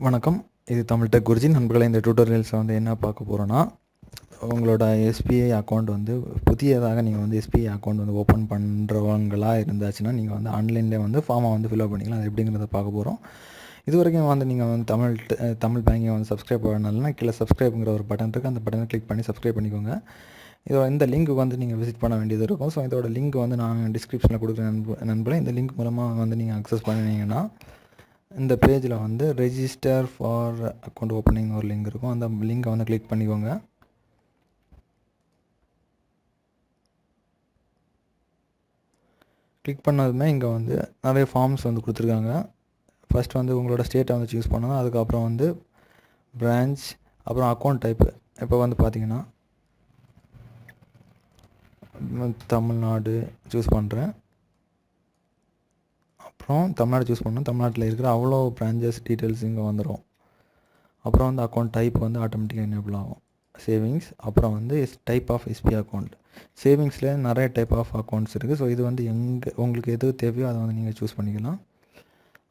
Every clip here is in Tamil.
வணக்கம். இது தமிழ் டெக் குருஜி. நண்பர்களே, இந்த டியூட்டோரியல்ஸை என்ன பார்க்க போகிறோன்னா, உங்களோட எஸ்பிஐ அக்கௌண்ட் புதியதாக நீங்கள் எஸ்பிஐ அக்கௌண்ட் ஓப்பன் பண்ணுறவங்களா இருந்தாச்சுன்னா, நீங்கள் ஆன்லைன்லேயே ஃபார்மை ஃபில்அப் பண்ணிக்கலாம். அது எப்படிங்கிறத பார்க்க போகிறோம். இது வரைக்கும் நீங்கள் தமிழ் பேங்கிங்கை சப்ஸ்கிரைப் பண்ணலைன்னா, கீழே சப்ஸ்கிரைப்ங்கிற ஒரு பட்டன் இருக்குது. அந்த பட்டனை கிளிக் பண்ணி சப்ஸ்கிரைப் பண்ணிக்கோங்க. இந்த லிங்க்கு நீங்கள் விசிட் பண்ண வேண்டியது இருக்கும். ஸோ இதோட லிங்க் நான் டிஸ்கிரிப்ஷனில் கொடுக்குறேன் நண்பர்களே. இந்த லிங்க் மூலமாக நீங்கள் அக்சஸ் பண்ணினீங்கன்னா, இந்த பேஜில் ரெஜிஸ்டர் ஃபார் அக்கௌண்ட் ஓப்பனிங் ஒரு லிங்க் இருக்கும். அந்த லிங்கை கிளிக் பண்ணிக்கோங்க. கிளிக் பண்ணதுமே இங்கே நிறைய ஃபார்ம்ஸ் கொடுத்துருக்காங்க. ஃபஸ்ட் உங்களோட ஸ்டேட்டை சூஸ் பண்ணணும். அதுக்கப்புறம் பிரான்ச், அப்புறம் அக்கௌண்ட் டைப்பு. இப்போ பார்த்தீங்கன்னா தமிழ்நாடு சூஸ் பண்ணுறேன். அப்புறம் தமிழ்நாடு சூஸ் பண்ணணும். தமிழ்நாட்டில் இருக்கிற அவ்வளோ பிரான்ச்சஸ் டீட்டெயில்ஸ் இங்கே வந்துடும். அப்புறம் அக்கௌண்ட் டைப் ஆட்டோமேட்டிக்காக எனேபிள் ஆகும். சேவிங்ஸ், அப்புறம் டைப் ஆஃப் எஸ்பிஐ அக்கௌண்ட். சேவிங்ஸில் நிறைய டைப் ஆஃப் அக்கௌண்ட்ஸ் இருக்குது. ஸோ இது உங்களுக்கு எது தேவையோ அதை நீங்கள் சூஸ் பண்ணிக்கலாம்.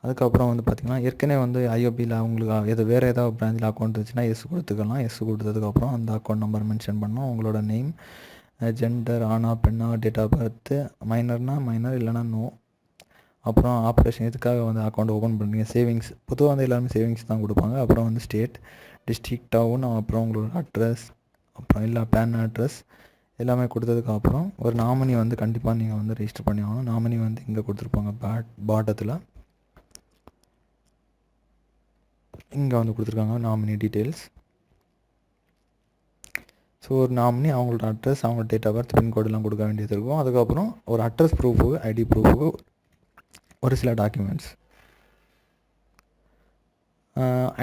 அதுக்கப்புறம் பார்த்திங்கன்னா, ஏற்கனவே ஐஓபியில் உங்களுக்கு வேறு ஏதாவது பிரான்ச்சில் அக்கௌண்ட் இருந்துச்சுன்னா எஸ் கொடுத்துக்கலாம். எஸ் கொடுத்ததுக்கப்புறம் அந்த அக்கௌண்ட் நம்பர் மென்ஷன் பண்ணணும். உங்களோட நேம், ஜெண்டர், ஆனா பெண்ணா, டேட் ஆஃப் பர்த்து, மைனர்னா மைனர், இல்லைனா நோ. அப்புறம் ஆப்ரேஷன் எதுக்காக அக்கௌண்ட் ஓப்பன் பண்ணுறீங்க. சேவிங்ஸ், பொதுவாக எல்லாருமே சேவிங்ஸ் தான் கொடுப்பாங்க. அப்புறம் ஸ்டேட், டிஸ்ட்ரிக்ட், டவுன், அப்புறம் உங்களோட அட்ரஸ், அப்புறம் எல்லா பேன் அட்ரஸ் எல்லாமே கொடுத்ததுக்கப்புறம் ஒரு நாமினி கண்டிப்பாக நீங்கள் ரெஜிஸ்டர் பண்ணி ஆகணும். நாமினி இங்கே கொடுத்துருப்பாங்க பாட்டத்தில். இங்கே கொடுத்துருக்காங்க நாமினி டீட்டெயில்ஸ். ஸோ ஒரு நாமினி அவங்களோட அட்ரஸ், அவங்களோட டேட் ஆஃப் பர்த், பின்கோடெலாம் கொடுக்க வேண்டியது இருக்கும். அதுக்கப்புறம் ஒரு அட்ரஸ் ப்ரூஃபுக்கு, ஐடி ப்ரூஃபுக்கு ஒரு சில டாக்குமெண்ட்ஸ்.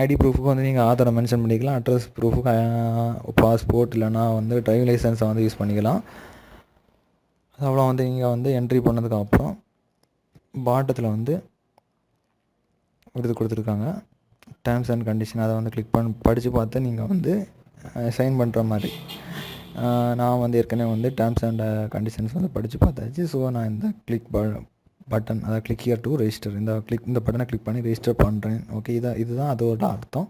ஐடி ப்ரூஃபுக்கு நீங்கள் ஆதாரை மென்ஷன் பண்ணிக்கலாம். அட்ரஸ் ப்ரூஃபுக்கு பாஸ்போர்ட், இல்லைனா டிரைவிங் லைசன்ஸை யூஸ் பண்ணிக்கலாம். அது அவ்வளோ நீங்கள் என்ட்ரி பண்ணதுக்கப்புறம் பாட்டத்தில் இது கொடுத்துருக்காங்க டேர்ம்ஸ் அண்ட் கண்டிஷன். அதை கிளிக் படித்து பார்த்து நீங்கள் சைன் பண்ணுற மாதிரி. நான் ஏற்கனவே டேர்ம்ஸ் அண்ட் கண்டிஷன்ஸ் படித்து பார்த்தாச்சு. ஸோ நான் இந்த பட்டன், அதாவது கிளிக் ஹியர் டு ரெஜிஸ்டர், இந்த பட்டனை கிளிக் பண்ணி ரெஜிஸ்டர் பண்ணுறேன். ஓகே, இதுதான் அதோட அர்த்தம்.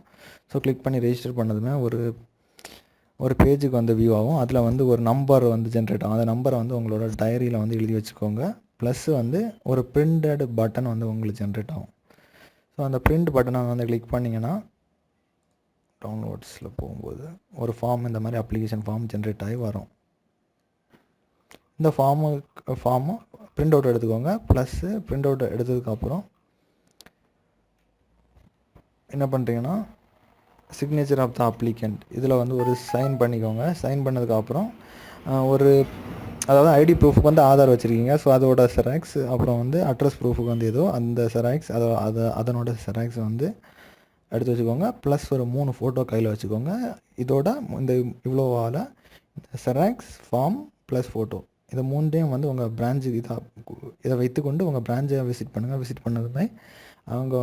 ஸோ கிளிக் பண்ணி ரெஜிஸ்டர் பண்ணதுமே ஒரு பேஜுக்கு வியூ ஆகும். அதில் ஒரு நம்பர் ஜென்ரேட் ஆகும். அந்த நம்பரை உங்களோட டைரியில் எழுதி வச்சுக்கோங்க. ப்ளஸ் ஒரு பிரிண்டட் பட்டன் உங்களுக்கு ஜென்ரேட் ஆகும். ஸோ அந்த பிரிண்ட் பட்டனை கிளிக் பண்ணிங்கன்னா, டவுன்லோட்ஸில் போகும்போது ஒரு ஃபார்ம், இந்த மாதிரி அப்ளிகேஷன் ஃபார்ம் ஜென்ரேட் ஆகி வரும். இந்த ஃபார்மை பிரிண்ட் அவுட் எடுத்துக்கோங்க. ப்ளஸ்ஸு பிரிண்ட் அவுட் எடுத்ததுக்கப்புறம் என்ன பண்ணுறீங்கன்னா, சிக்னேச்சர் ஆஃப் த அப்ளிகண்ட் இதில் ஒரு சைன் பண்ணிக்கோங்க. சைன் பண்ணதுக்கப்புறம் அதாவது ஐடி ப்ரூஃபுக்கு ஆதார் வச்சுருக்கீங்க. ஸோ அதோட செராக்ஸ், அப்புறம் அட்ரஸ் ப்ரூஃபுக்கு ஏதோ அந்த செராக்ஸ், அதனோட செராக்ஸ் எடுத்து வச்சுக்கோங்க. ப்ளஸ் ஒரு 3 ஃபோட்டோ கையில் வச்சுக்கோங்க. இதோட இவ்வளோவால் செராக்ஸ், ஃபார்ம் ப்ளஸ் ஃபோட்டோ, இதை 3டையும் உங்கள் பிரான்ச்சுக்கு இதை வைத்துக்கொண்டு உங்கள் பிரான்ச்சை விசிட் பண்ணுங்கள். விசிட் பண்ணதுமே அவங்க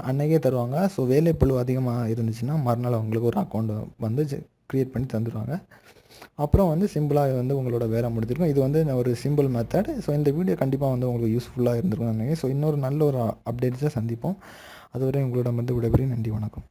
அன்றைக்கே தருவாங்க. ஸோ வேலைப்பளு அதிகமாக இருந்துச்சுன்னா மறுநாள் அவங்களுக்கு ஒரு அக்கௌண்ட் க்ரியேட் பண்ணி தந்துடுவாங்க. அப்புறம் சிம்பிளாக உங்களோட வேலை முடிஞ்சிருக்கும். இது ஒரு சிம்பிள் மெத்தட். ஸோ இந்த வீடியோ கண்டிப்பாக உங்களுக்கு யூஸ்ஃபுல்லாக இருந்திருக்கும் நினைக்கிறேன். ஸோ இன்னொரு நல்ல ஒரு அப்டேட்ஸை சந்திப்போம். அதுவரை உங்களோட விடைபெறுகிறேன். நன்றி, வணக்கம்.